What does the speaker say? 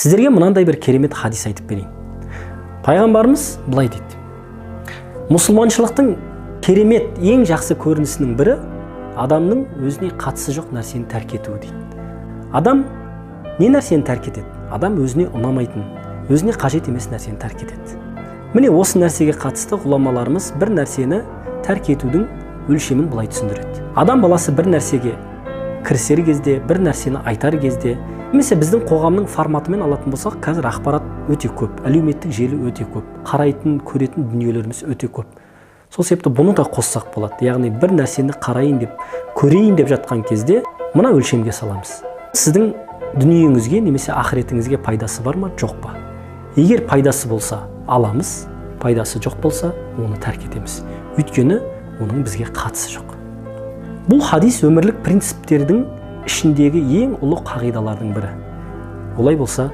Сіздерге мынандай бір керемет хадис айтып берейін. Пайғамбарымыз былай дейді: мұсылманшылықтың керемет ең жақсы көрінісінің бірі адамның өзіне қатысы жоқ нәрсені тәрк етуі дейді. Адам не нәрсені тәрк етеді? Адам өзіне ұнамайтын, өзіне қажет емес нәрсені тәрк етеді. Міне осы нәрсеге қатысты ғұламаларымыз бір нәрсені тәрк етудің өлшемін былай түсіндіреді. Адам баласы бір нәрсеге кірісер кезде, бір нәрсені айтар кезде, немесе біздің қоғамның форматымен алатын болсақ, қазір ақпарат өте көп, әлеуметтік желі өте көп, қарайтын, көретін дүниелеріміз өте көп. Сол себепті бұны да қоссақ болады. Яғни бір нәрсені қарайын деп, көрейін деп жатқан кезде мына өлшемге саламыз. Сіздің дүниеңізге немесе ақыретіңізге пайдасы бар ма, жоқ па? Егер пайдасы болса, аламыз, пайдасы жоқ болса, оны тәрк етеміз. Өйткені оның бізге қатысы жоқ. Бұл хадис өмірлік принциптердің ішіндегі ең ұлы қағидалардың бірі. Олай болса,